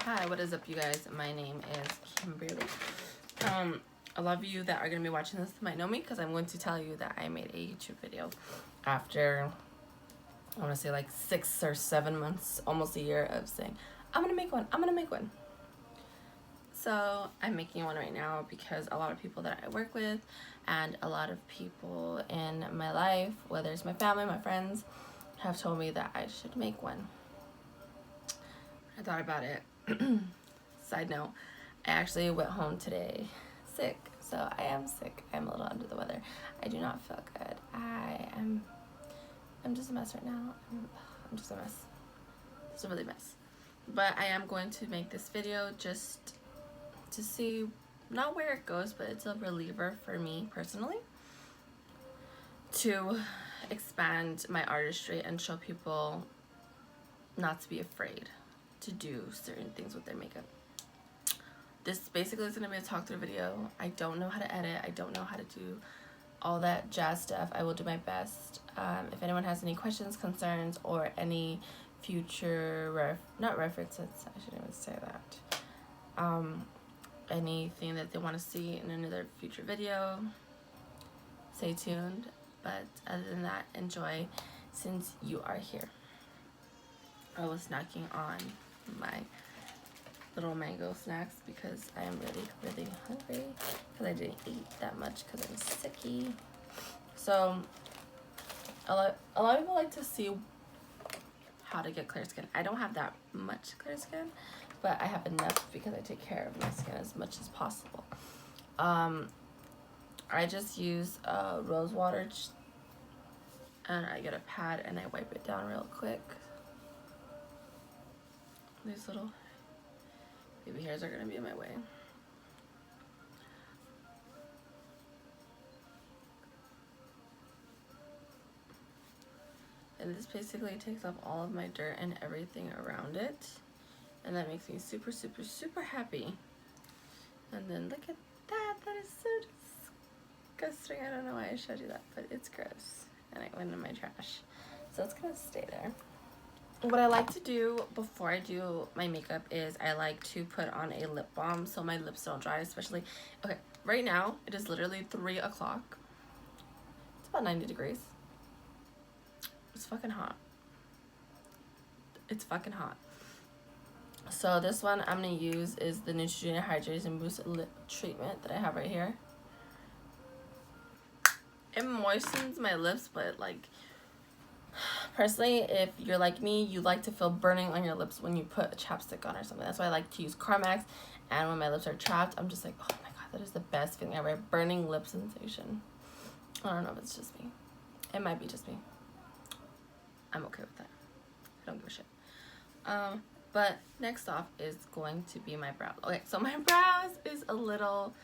Hi, what is up, you guys? My name is Kimberly. A lot of you that are going to be watching this might know me because I'm going to tell you that I made a YouTube video after, I want to say like 6 or 7 months, almost a year of saying, I'm going to make one, I'm going to make one. So I'm making one right now because a lot of people that I work with and a lot of people in my life, whether it's my family, my friends, have told me that I should make one. I thought about it. Side note, I actually went home today sick, so I am sick. I'm a little under the weather. I do not feel good. I'm just a mess right now. I'm just a mess. It's a really mess. But I am going to make this video just to see, not where it goes, but it's a reliever for me personally to expand my artistry and show people not to be afraid to do certain things with their makeup. This basically is going to be a talk through video. I don't know how to edit. I don't know how to do all that jazz stuff. I will do my best. If anyone has any questions, concerns, or any future not references, I shouldn't even say that. Anything that they want to see in another future video, stay tuned. But other than that, enjoy since you are here. I was snacking on my little mango snacks because I am really hungry because I didn't eat that much because I'm sicky. So a lot of people like to see how to get clear skin. I don't have that much clear skin, but I have enough because I take care of my skin as much as possible. I just use rose water and I get a pad and I wipe it down real quick. These little baby hairs are gonna be in my way. And this basically takes off all of my dirt and everything around it. And that makes me super happy. And then look at that, that is so disgusting. I don't know why I showed you that, but it's gross. And it went in my trash. So it's gonna stay there. What I like to do before I do my makeup is I like to put on a lip balm so my lips don't dry, especially, okay, right now it is literally 3 o'clock. It's about 90 degrees. It's fucking hot. It's fucking hot. So this one I'm gonna use is the Neutrogena Hydration Boost Lip Treatment that I have right here. It moistens my lips, but like, personally, if you're like me, you like to feel burning on your lips when you put a chapstick on or something. That's why I like to use Carmex. And when my lips are chapped, I'm just like, oh my god, that is the best feeling ever. Burning lip sensation. I don't know if it's just me. It might be just me. I'm okay with that. I don't give a shit. But next off is going to be my brows. Okay, so my brows is a little,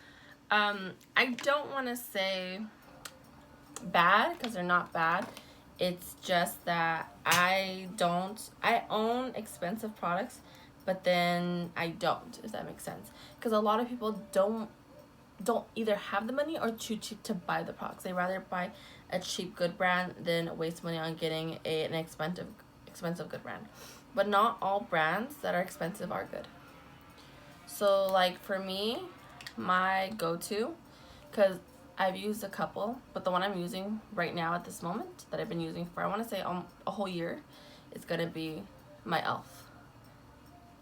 I don't want to say bad because they're not bad. It's just that I own expensive products, but then I don't, if that makes sense. Because a lot of people don't either have the money or too cheap to buy the products. They rather buy a cheap good brand than waste money on getting an expensive good brand. But not all brands that are expensive are good. So like for me, my go-to, because I've used a couple, but the one I'm using right now at this moment that I've been using for, I want to say a whole year, is going to be my e.l.f.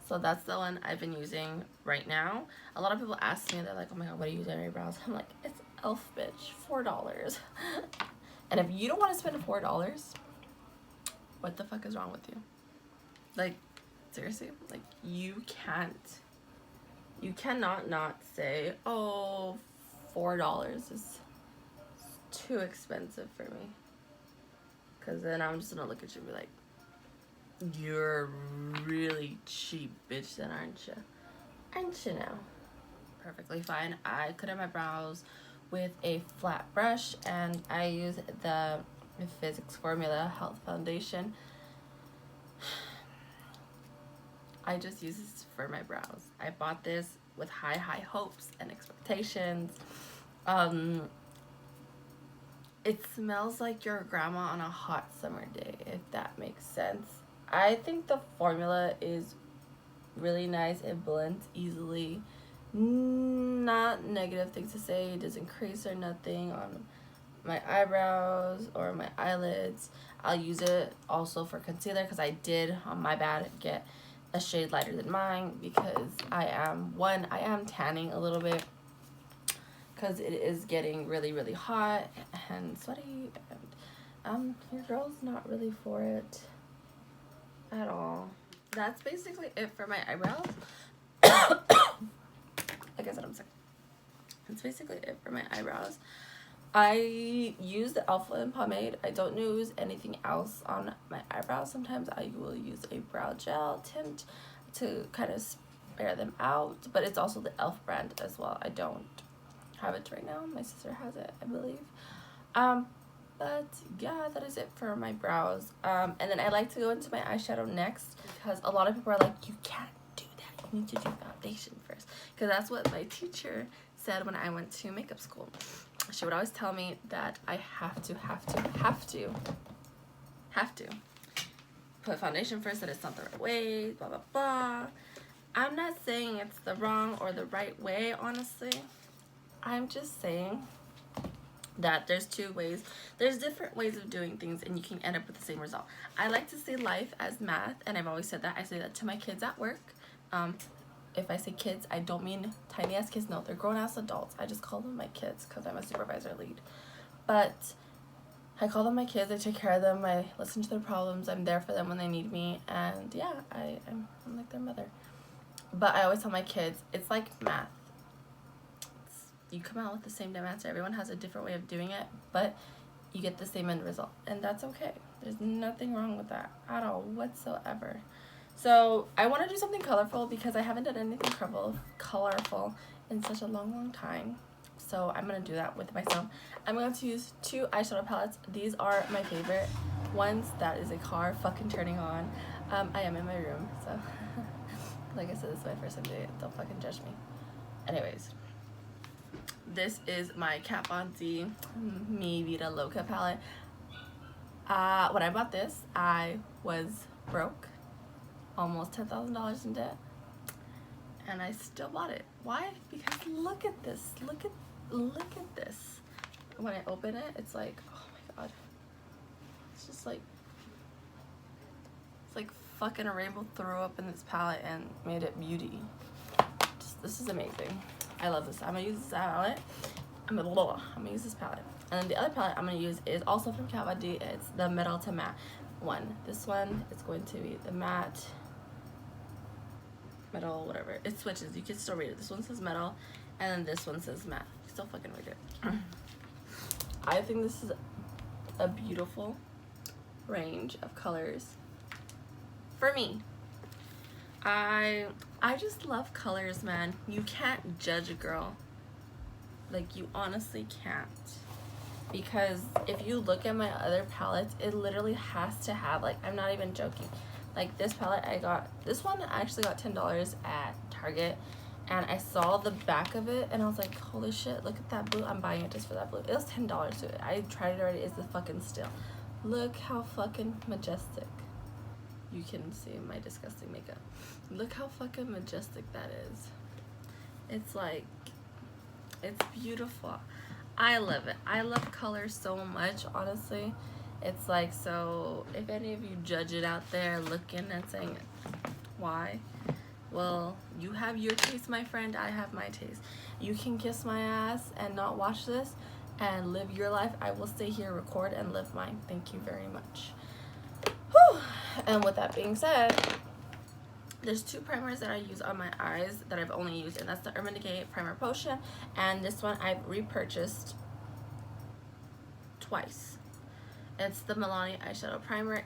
So that's the one I've been using right now. A lot of people ask me, they're like, oh my god, what are you using on your brows? I'm like, it's e.l.f. bitch, $4. And if you don't want to spend $4, what the fuck is wrong with you? Like, seriously, like you cannot not say, oh, $4 is too expensive for me, because then I'm just gonna look at you and be like, you're really cheap, bitch, then aren't you now? Perfectly fine. I cut out my brows with a flat brush and I use the Physics Formula Health Foundation. I just use this for my brows. I bought this with high hopes and expectations. It smells like your grandma on a hot summer day, if that makes sense. I think the formula is really nice. It blends easily. Not negative things to say. It doesn't crease or nothing on my eyebrows or my eyelids. I'll use it also for concealer because I did, on my bad, get a shade lighter than mine because I am tanning a little bit because it is getting really, really hot and sweaty, and your girl's not really for it at all. That's basically it for my eyebrows. Like I said, I'm sick. That's basically it for my eyebrows. I use the Alpha pomade. I don't use anything else on my eyebrows. Sometimes I will use a brow gel tint to kind of spare them out, but it's also the Elf brand as well. I don't have it right now. My sister has it, I believe. But yeah, that is it for my brows. And then I like to go into my eyeshadow next because a lot of people are like, you can't do that. You need to do foundation first. Because that's what my teacher said when I went to makeup school. She would always tell me that I have to put foundation first, that it's not the right way, blah, blah, blah. I'm not saying it's the wrong or the right way, honestly. I'm just saying that there's different ways of doing things, and you can end up with the same result. I like to see life as math, and I've always said that. I say that to my kids at work. If I say kids, I don't mean tiny ass kids. No, they're grown ass adults. I just call them my kids because I'm a supervisor lead. But I call them my kids. I take care of them. I listen to their problems. I'm there for them when they need me. And yeah, I'm like their mother. But I always tell my kids, it's like math. You come out with the same damn answer. Everyone has a different way of doing it, but you get the same end result. And that's okay. There's nothing wrong with that at all whatsoever. So I want to do something colorful because I haven't done anything colorful in such a long time. So I'm going to do that with myself. I'm going to use 2 eyeshadow palettes. These are my favorite ones. That is a car fucking turning on. I am in my room, so like I said, this is my first time doing it. Don't fucking judge me. Anyways, this is my Kat Von D Mi Vida Loca palette. When I bought this, I was broke. Almost $10,000 in debt, and I still bought it. Why? Because look at this. Look at this. When I open it, it's like, oh my god. It's just like, it's like fucking a rainbow threw up in this palette and made it beauty. This is amazing. I love this. I'm gonna use this palette. I'm gonna use this palette. And then the other palette I'm gonna use is also from Kat Von D. It's the Metal to Matte one. This one is going to be the matte. Metal, whatever. It switches. You can still read it. This one says metal, and then this one says matte. You still fucking read it. I think this is a beautiful range of colors. For me, I just love colors, man. You can't judge a girl. Like, you honestly can't. Because if you look at my other palettes, it literally has to have, like, I'm not even joking. Like this palette, this one I actually got $10 at Target, and I saw the back of it and I was like, holy shit, look at that blue. I'm buying it just for that blue. It was $10 to it. I tried it already. It's the fucking steal. Look how fucking majestic. You can see my disgusting makeup. Look how fucking majestic that is. It's like, it's beautiful. I love it. I love color so much, honestly. It's like, so if any of you judge it out there looking and saying, why? Well, you have your taste, my friend. I have my taste. You can kiss my ass and not watch this and live your life. I will stay here, record, and live mine. Thank you very much. Whew. And with that being said, there's 2 primers that I use on my eyes that I've only used, and that's the Urban Decay Primer Potion, and this one I've repurchased twice. It's the Milani eyeshadow primer.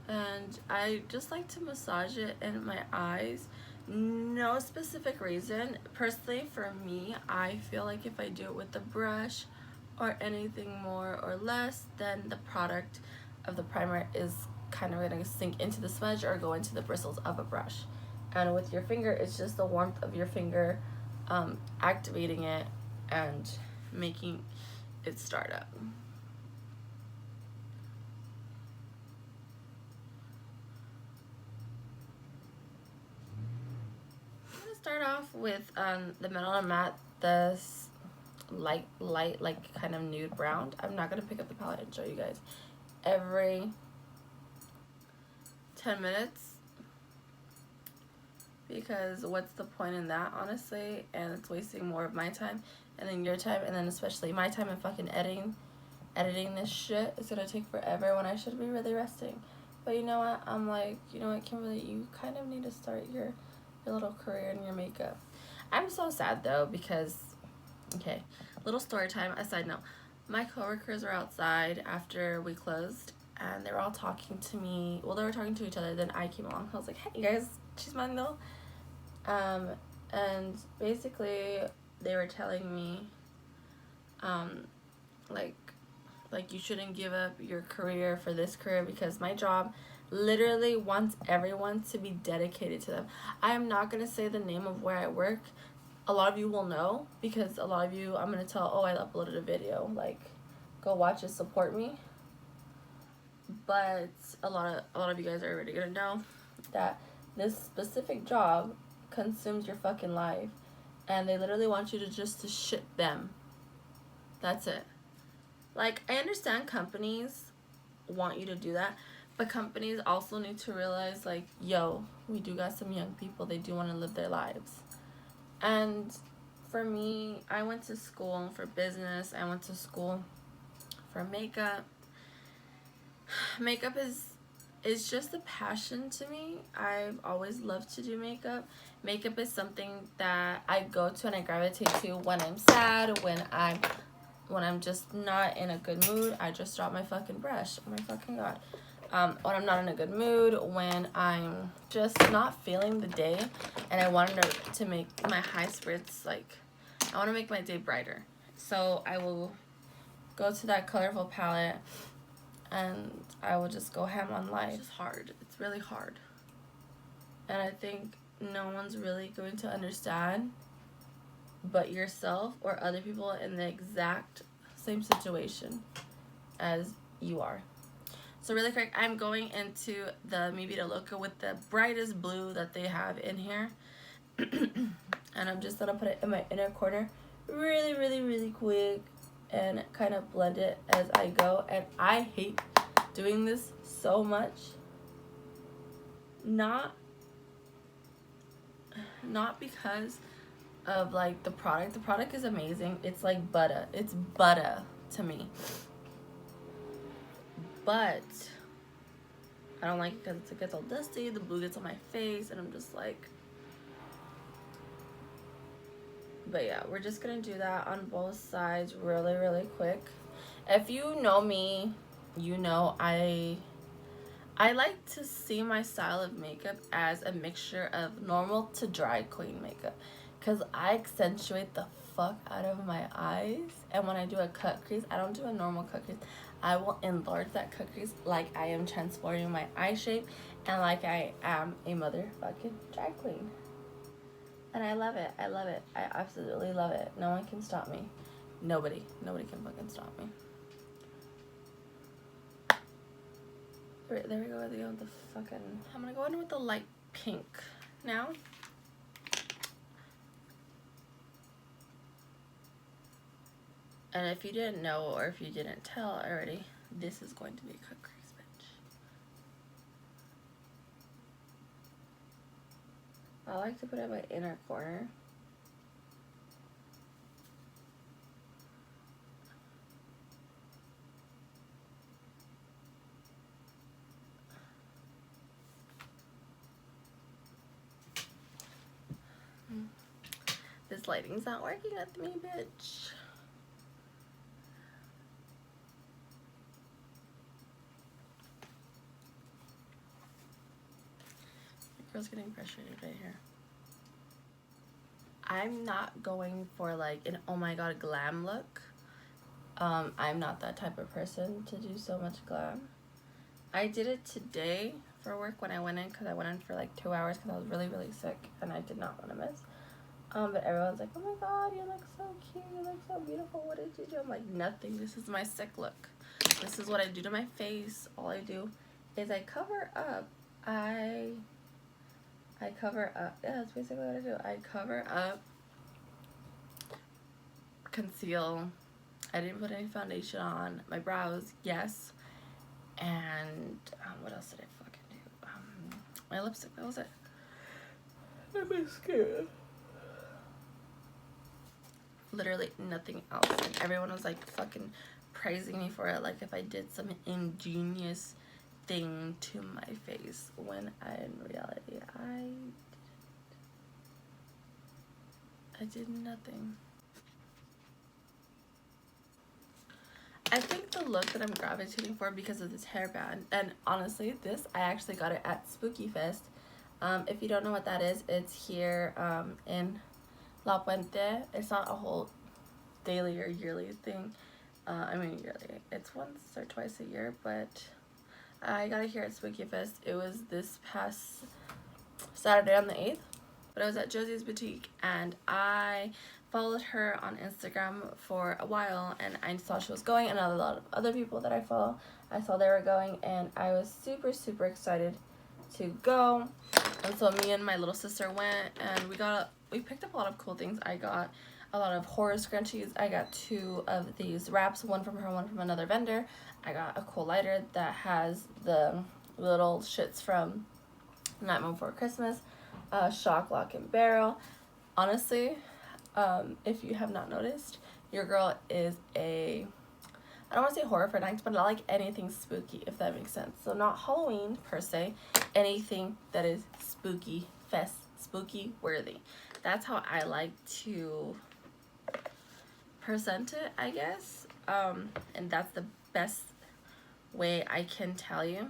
And I just like to massage it in my eyes. No specific reason. Personally, for me, I feel like if I do it with the brush or anything more or less, then the product of the primer is kind of going to sink into the smudge or go into the bristles of a brush. And with your finger, it's just the warmth of your finger activating it and making it start up. off with the Metal Matte, this light like kind of nude brown. I'm not gonna pick up the palette and show you guys every 10 minutes because what's the point in that, honestly? And it's wasting more of my time and then your time, and then especially my time and fucking editing this shit. It's gonna take forever when I should be really resting. But you know what, I'm like, you know what, Kimberly, you kind of need to start your little career in your makeup. I'm so sad though because, okay, little story time. A side note, my coworkers were outside after we closed and they were all talking to me. Well, they were talking to each other, then I came along. I was like, hey guys, chismando. And basically they were telling me like you shouldn't give up your career for this career because my job literally wants everyone to be dedicated to them. I am not going to say the name of where I work. A lot of you will know because a lot of you, I'm going to tell, oh, I uploaded a video, like, go watch it, support me. But a lot of you guys are already going to know that this specific job consumes your fucking life, and they literally want you to just to shit them. That's it. Like, I understand companies want you to do that, but companies also need to realize, like, yo, we do got some young people, they do want to live their lives. And for me, I went to school for business, I went to school for makeup. Makeup is just a passion to me. I've always loved to do makeup. Makeup is something that I go to and I gravitate to when I'm sad, when I'm just not in a good mood. I just drop my fucking brush. Oh my fucking god. When I'm not in a good mood, when I'm just not feeling the day and I wanted to make my high spirits, like, I want to make my day brighter. So I will go to that colorful palette and I will just go ham on life. It's just hard. It's really hard. And I think no one's really going to understand but yourself or other people in the exact same situation as you are. So really quick, I'm going into the Mi Vida Loca with the brightest blue that they have in here. And I'm just gonna put it in my inner corner really quick and kind of blend it as I go. And I hate doing this so much. Not because of like the product is amazing. It's like butter. It's butter to me. But I don't like it because it gets all dusty, the blue gets on my face, and I'm just like, but yeah, we're just gonna do that on both sides really quick. If you know me, you know I like to see my style of makeup as a mixture of normal to dry queen makeup, because I accentuate the fuck out of my eyes. And when I do a cut crease, I don't do a normal cut crease. I will enlarge that cut crease like I am transforming my eye shape and like I am a motherfucking drag queen. And I love it. I love it. I absolutely love it. No one can stop me. Nobody can fucking stop me. There we go with the fucking... I'm gonna go in with the light pink now. And if you didn't know or if you didn't tell already, this is going to be a cut crease, bitch. I like to put it in my inner corner. This lighting's not working with me, bitch. Girl's getting frustrated right here. I'm not going for like an oh my god glam look. I'm not that type of person to do so much glam. I did it today for work when I went in, because I went in for like 2 hours because I was really sick and I did not want to miss. But everyone's like, oh my god, you look so cute, you look so beautiful, what did you do? I'm like, nothing, this is my sick look. This is what I do to my face. All I do is I cover up. I I cover up. Yeah, that's basically what I do. I cover up, conceal. I didn't put any foundation on. My brows, yes. And what else did I fucking do? My lipstick, that was it. My mascara. Literally nothing else. And everyone was like fucking praising me for it, like if I did some ingenious thing to my face, when in reality I did nothing. I think the look that I'm gravitating for because of this hairband, and honestly, this, I actually got it at Spooky Fest. If you don't know what that is, it's here in La Puente. It's not a whole daily or yearly thing. I mean yearly. It's once or twice a year, but I got it here at Smokey Fest. It was this past Saturday on the 8th, but I was at Josie's Boutique, and I followed her on Instagram for a while, and I saw she was going, and a lot of other people that I follow, I saw they were going, and I was super, super excited to go. And so me and my little sister went, and we picked up a lot of cool things. I got a lot of horror scrunchies. I got 2 of these wraps, one from her, one from another vendor. I got a cool lighter that has the little shits from Nightmare Before Christmas, Shock, Lock, and Barrel. Honestly, if you have not noticed, your girl is I don't want to say horror fanatics, but I like anything spooky, if that makes sense. So not Halloween per se, anything that is spooky worthy. That's how I like to present it, I guess. And that's the best way I can tell you.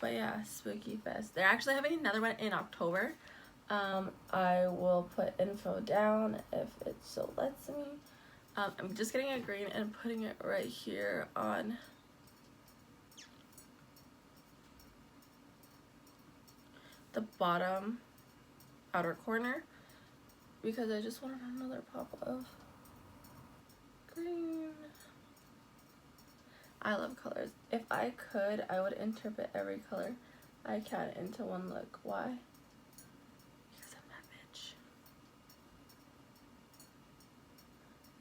But yeah, Spooky Fest. They're actually having another one in October. I will put info down if it so lets me. I'm just getting a green and putting it right here on the bottom outer corner, because I just wanted another pop of green. I love colors. If I could, I would interpret every color I can into one look. Why? Because I'm that bitch.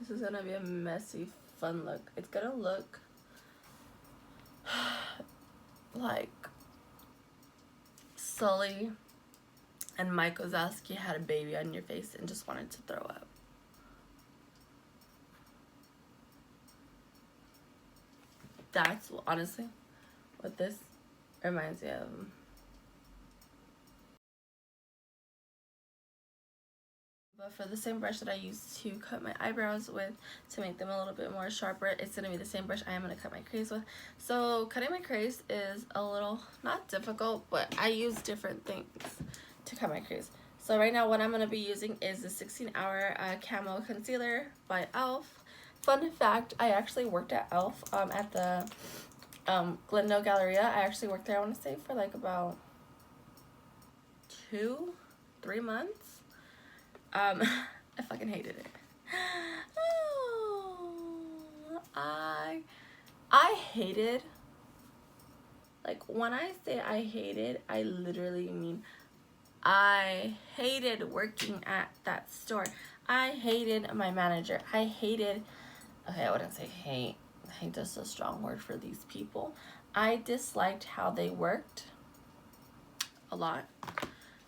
This is gonna be a messy, fun look. It's gonna look like Sully and Mike Wazowski had a baby on your face and just wanted to throw up. That's honestly what this reminds me of. But for the same brush that I used to cut my eyebrows with to make them a little bit more sharper, it's going to be the same brush I am going to cut my crease with. So cutting my crease is a little, not difficult, but I use different things to cut my crease. So right now what I'm going to be using is the 16-hour Camo Concealer by e.l.f. Fun fact, I actually worked at e.l.f. At the Glendale Galleria. I actually worked there, I want to say, for like about 2-3 months. I fucking hated it. Oh, I hated, like when I say I hated, I literally mean I hated working at that store. I hated my manager. I hated, okay, I wouldn't say hate. Hate is a strong word for these people. I disliked how they worked a lot.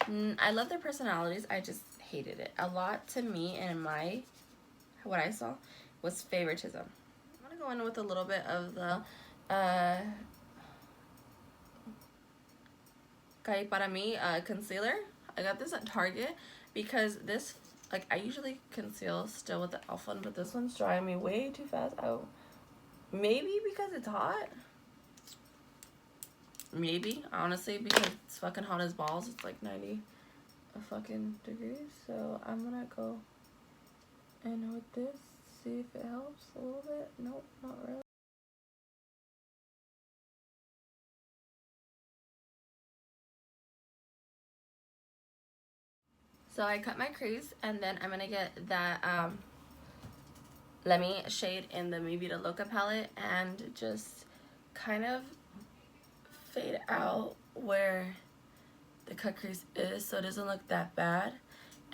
I love their personalities. I just hated it a lot. To me, and what I saw was favoritism. I'm gonna go in with a little bit of the Calle Para Mi concealer. I got this at Target because this, like, I usually conceal still with the e.l.f. one, but this one's drying me way too fast. Oh, maybe because it's hot. Maybe, honestly, because it's fucking hot as balls. It's like 90 fucking degrees. So I'm gonna go in with this, see if it helps a little bit. Nope, not really. So I cut my crease, and then I'm gonna get that Let Me shade in the Mi Vida Loca palette and just kind of fade out where the cut crease is, so it doesn't look that bad.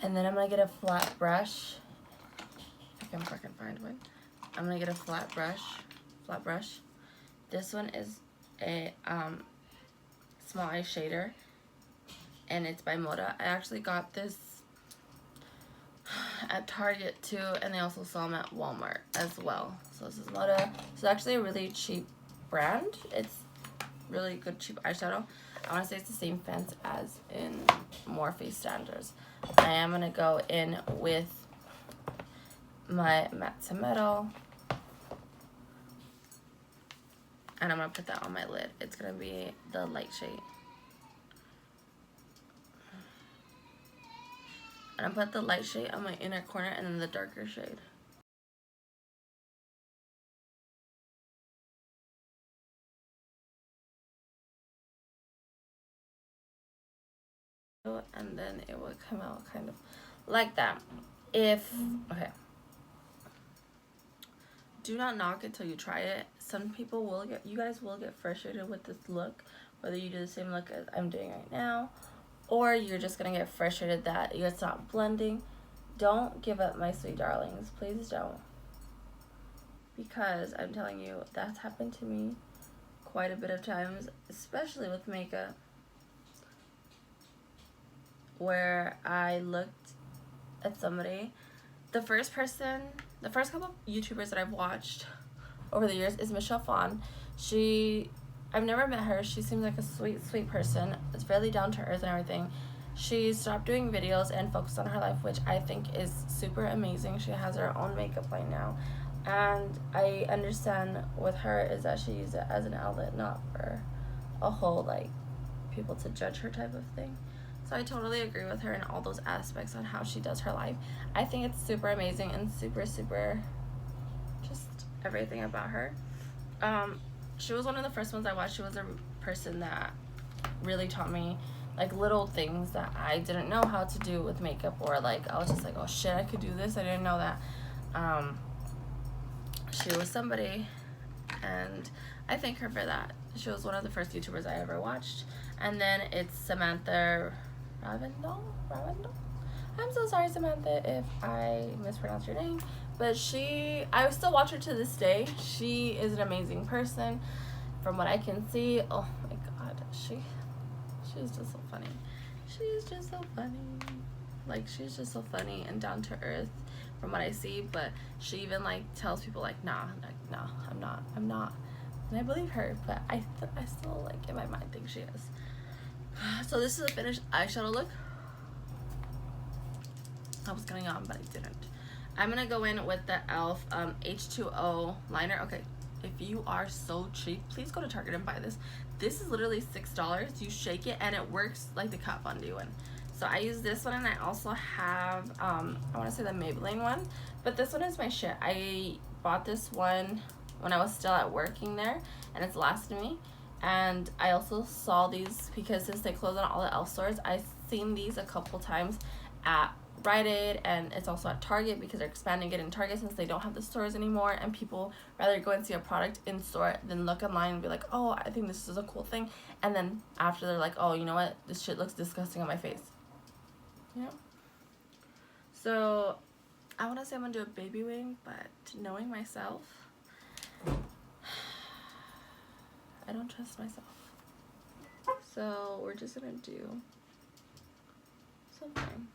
And then I'm gonna get a flat brush. If I can fucking find one. I'm gonna get a flat brush. This one is a small eye shader, and it's by Moda. I actually got this at Target too, and they also sell them at Walmart as well. So this is Moda. It's actually a really cheap brand. It's really good cheap eyeshadow. I want to say it's the same fence as in Morphe Standards. I am going to go in with my matte to metal, and I'm going to put that on my lid. It's going to be the light shade. And I put the light shade on my inner corner and then the darker shade. And then it would come out kind of like that. Okay. Do not knock it till you try it. Some people will you guys will get frustrated with this look, whether you do the same look as I'm doing right now, or you're just gonna get frustrated that it's not blending. Don't give up, my sweet darlings. Please don't. Because I'm telling you, that's happened to me quite a bit of times, especially with makeup, where I looked at somebody. The first couple YouTubers that I've watched over the years is Michelle Phan. I've never met her. She seems like a sweet person. It's fairly down to earth and everything. She stopped doing videos and focused on her life, which I think is super amazing. She has her own makeup line now. And I understand with her is that she uses it as an outlet, not for a whole, like, people to judge her type of thing. So I totally agree with her in all those aspects on how she does her life. I think it's super amazing and super just everything about her. She was one of the first ones I watched. She was a person that really taught me like little things that I didn't know how to do with makeup, or like I was just like, oh shit, I could do this. I didn't know that. She was somebody, and I thank her for that. She was one of the first YouTubers I ever watched. And then it's Samantha Ravindal. I'm so sorry, Samantha, if I mispronounced your name, but I still watch her to this day. She is an amazing person from what I can see. Oh my god, she's just so funny. She's just so funny. Like, she's just so funny and down to earth from what I see. But she even like tells people like, nah, I'm not, and I believe her. But I still, like, in my mind think she is. So this is a finished eyeshadow look. I was going on, but I didn't. I'm gonna go in with the e.l.f. H2O liner. Okay, if you are so cheap, please go to Target and buy this. This is literally $6. You shake it and it works like the Kat Von D one. So I use this one, and I also have I want to say the Maybelline one, but this one is my shit. I bought this one when I was still at working there, and it's lasted me. And I also saw these because since they closed on all the e.l.f. stores, I've seen these a couple times at Rite Aid, and it's also at Target because they're expanding it in Target since they don't have the stores anymore, and people rather go and see a product in store than look online and be like, oh, I think this is a cool thing, and then after they're like, oh, you know what, this shit looks disgusting on my face. You know? So I want to say I'm gonna do a baby wing, but knowing myself, I don't trust myself. So we're just gonna do something.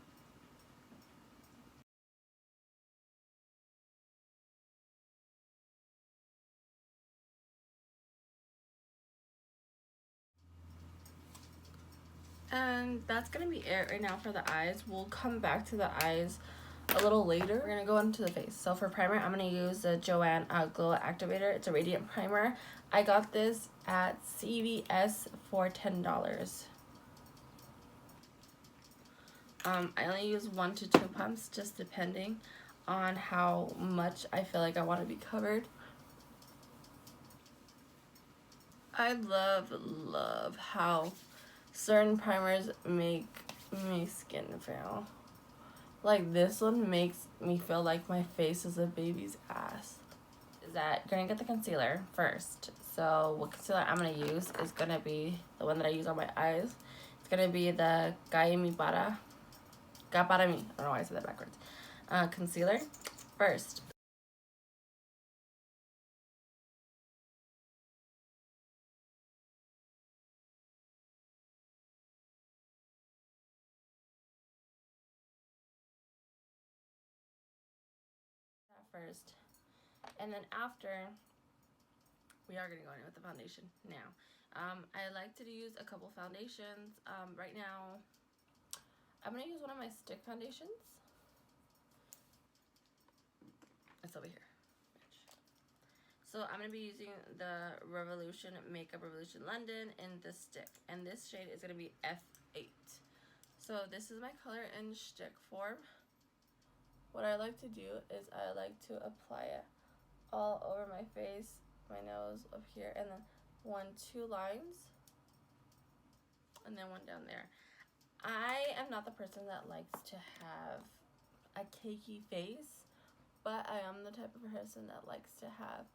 And that's gonna be it right now for the eyes. We'll come back to the eyes a little later. We're gonna go into the face. So for primer, I'm gonna use the Joanne Glow Activator. It's a radiant primer. I got this at CVS for $10. I only use 1 to 2 pumps, just depending on how much I feel like I want to be covered. I love how certain primers make my skin feel. Like this one makes me feel like my face is a baby's ass. Is that gonna get the concealer first. So what concealer I'm gonna use is gonna be the one that I use on my eyes. It's going to be the Para Mi. I don't know why I said that backwards. Concealer. First, and then after, we are going to go in with the foundation now. I like to use a couple foundations. Right now, I'm going to use one of my stick foundations. It's over here. So I'm going to be using the Makeup Revolution London in this stick. And this shade is going to be F8. So this is my color in stick form. What I like to do is I like to apply it all over my face, my nose, up here, and then 2 lines. And then one down there. I am not the person that likes to have a cakey face, but I am the type of person that likes to have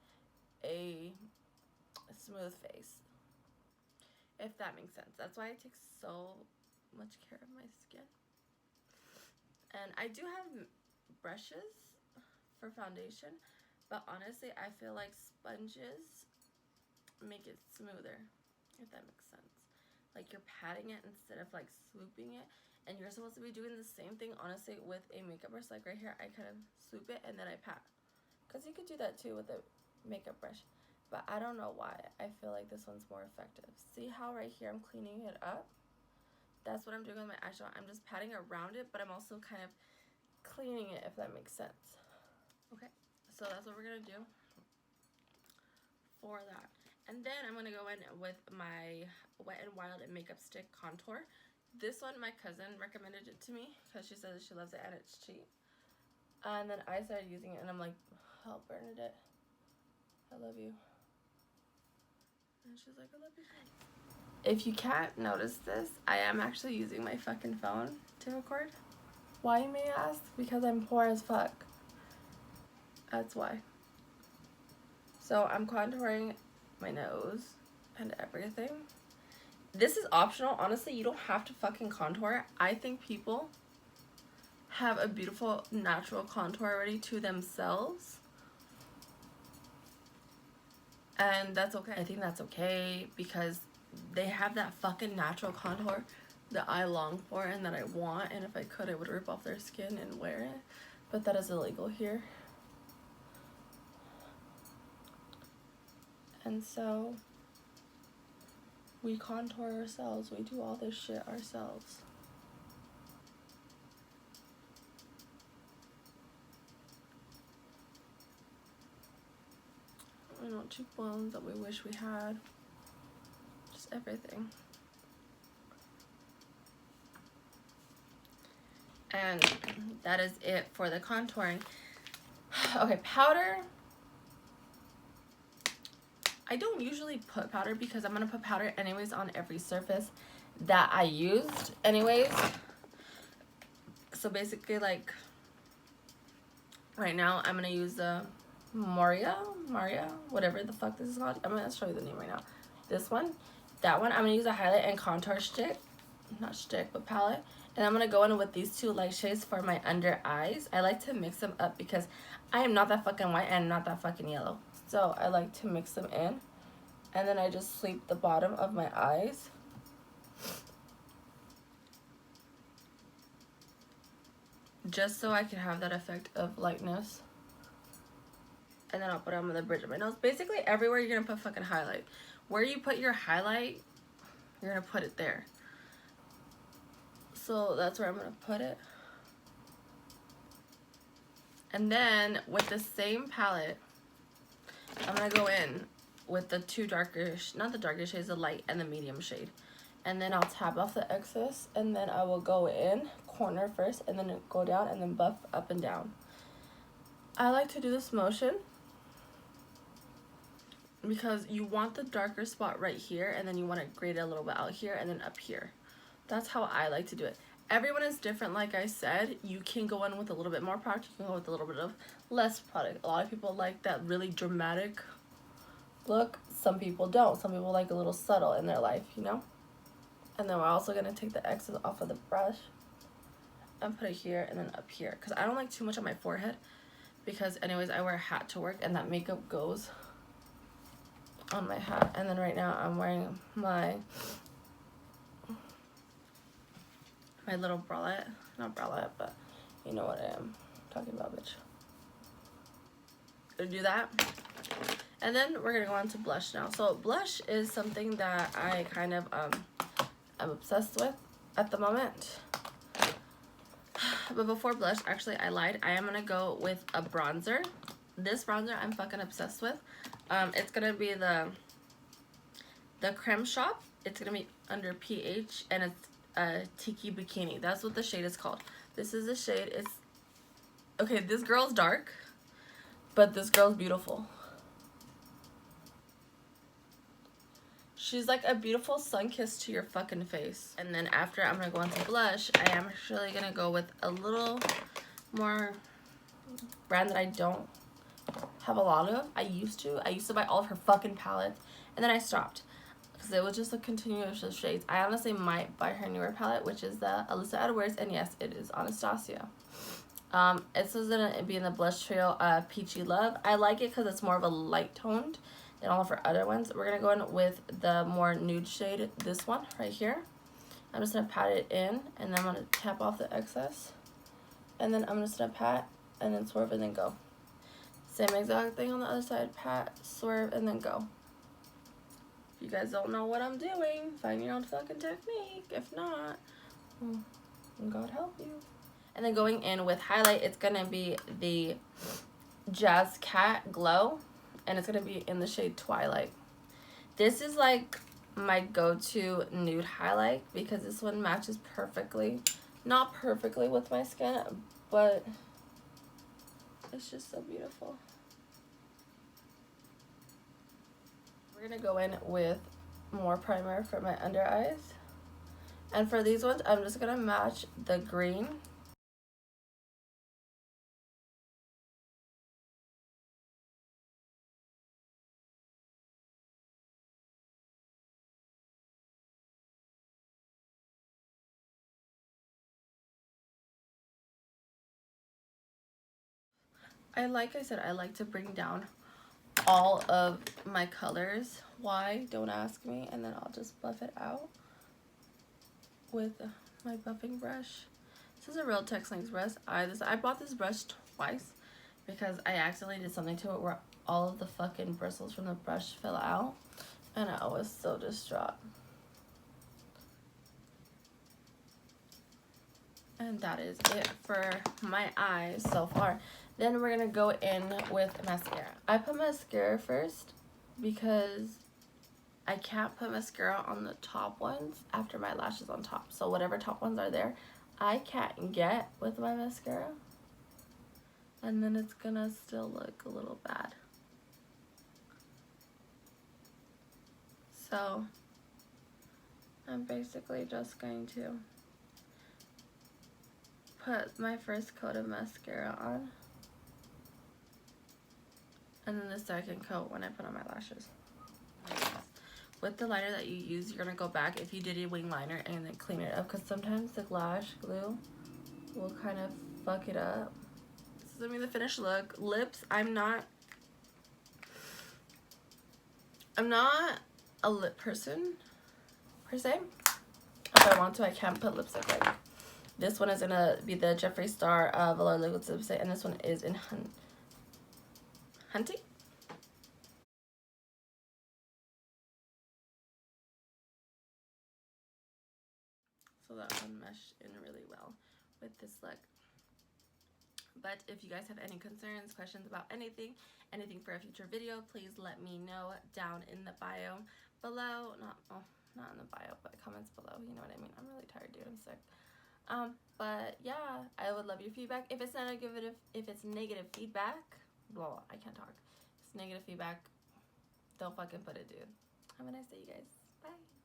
a smooth face, if that makes sense. That's why I take so much care of my skin. And I do have brushes for foundation, but honestly I feel like sponges make it smoother, if that makes sense. Like you're patting it instead of like swooping it, and you're supposed to be doing the same thing honestly with a makeup brush. Like right here I kind of swoop it and then I pat, because you could do that too with a makeup brush, but I don't know why I feel like this one's more effective. See how right here I'm cleaning it up? That's what I'm doing with my eyeshadow. I'm just patting around it, but I'm also kind of cleaning it, if that makes sense. Okay, so that's what we're gonna do for that. And then I'm gonna go in with my Wet n Wild makeup stick contour. This one my cousin recommended it to me because she says she loves it and it's cheap. And then I started using it and I'm like, oh, Bernadette, I love you. And she's like, I love you too. If you can't notice this, I am actually using my fucking phone to record. Why, you may ask? Because I'm poor as fuck. That's why. So I'm contouring my nose and everything. This is optional. Honestly, you don't have to fucking contour. I think people have a beautiful natural contour already to themselves. And that's okay. I think that's okay because they have that fucking natural contour that I long for and that I want. And if I could, I would rip off their skin and wear it. But that is illegal here. And so we contour ourselves. We do all this shit ourselves. You know, cheekbones that we wish we had. Just everything. And that is it for the contouring. Okay, powder. I don't usually put powder because I'm going to put powder anyways on every surface that I used anyways. So basically, like, right now I'm going to use the Maria, whatever the fuck this is called. I'm going to show you the name right now. This one, that one, I'm going to use a highlight and contour stick. Not stick, but palette. And I'm going to go in with these 2 light shades for my under eyes. I like to mix them up because I am not that fucking white and not that fucking yellow. So I like to mix them in. And then I just sweep the bottom of my eyes. Just so I can have that effect of lightness. And then I'll put it on the bridge of my nose. Basically everywhere you're going to put fucking highlight. Where you put your highlight, you're going to put it there. So that's where I'm going to put it. And then with the same palette, I'm going to go in with the 2 darker, not the darker shades, the light and the medium shade. And then I'll tap off the excess, and then I will go in corner first, and then go down, and then buff up and down. I like to do this motion because you want the darker spot right here, and then you want to grade it a little bit out here and then up here. That's how I like to do it. Everyone is different. Like I said, you can go in with a little bit more product, you can go with a little bit of less product. A lot of people like that really dramatic look. Some people don't. Some people like a little subtle in their life, you know? And then we're also going to take the excess off of the brush and put it here and then up here. Because I don't like too much on my forehead. Because anyways, I wear a hat to work and that makeup goes on my hat. And then right now I'm wearing my little bralette. Not bralette, but you know what I am talking about, bitch. Gonna do that. And then we're gonna go on to blush now. So blush is something that I kind of I'm obsessed with at the moment. But before blush, actually I lied. I am gonna go with a bronzer. This bronzer I'm fucking obsessed with. It's gonna be the Creme Shop. It's gonna be under PH and it's Tiki Bikini. That's what the shade is called. This is the shade. It's okay, this girl's dark, but this girl's beautiful. She's like a beautiful sun kiss to your fucking face. And then after I'm gonna go on to blush, I am actually gonna go with a little more brand that I don't have a lot of. I used to buy all of her fucking palettes and then I stopped because it was just a continuous of shades. I honestly might buy her newer palette, which is the Alyssa Edwards, and yes, it is Anastasia. It's gonna be in the blush trio Peachy Love. I like it because it's more of a light toned than all of her other ones. We're gonna go in with the more nude shade, this one right here. I'm just gonna pat it in and then I'm gonna tap off the excess. And then I'm just gonna pat and then swerve and then go. Same exact thing on the other side. Pat, swerve, and then go. If you guys don't know what I'm doing, find your own fucking technique. If not, well, God help you. And then going in with highlight, it's gonna be the Jazz Cat Glow. And it's gonna be in the shade Twilight. This is like my go-to nude highlight because this one matches perfectly. Not perfectly with my skin, but it's just so beautiful. We're gonna go in with more primer for my under eyes. And for these ones, I'm just gonna match the green. Like I said, I like to bring down all of my colors. Why? Don't ask me. And then I'll just buff it out with my buffing brush. This is a Real Techniques brush. I bought this brush twice because I accidentally did something to it where all of the fucking bristles from the brush fell out. And I was so distraught. And that is it for my eyes so far. Then we're gonna go in with mascara. I put mascara first because I can't put mascara on the top ones after my lashes on top. So whatever top ones are there, I can't get with my mascara. And then it's gonna still look a little bad. So I'm basically just going to put my first coat of mascara on. And then the second coat when I put on my lashes. With the liner that you use, you're going to go back if you did a wing liner and then clean it up. Because sometimes the lash glue will kind of fuck it up. This is going to be the finished look. Lips, I'm not a lip person per se. If I want to, I can't put lipstick like this one is going to be the Jeffree Star Velour Liquid Lipstick. And this one is in Hunting. So that one meshed in really well with this look. But if you guys have any concerns, questions about anything for a future video, please let me know down in the bio below. Not in the bio, but comments below. You know what I mean? I'm really tired, dude. I'm sick. But yeah, I would love your feedback. If it's negative, feedback, blah, I can't talk. If it's negative feedback, don't fucking put it, dude. Have a nice day, you guys. Bye.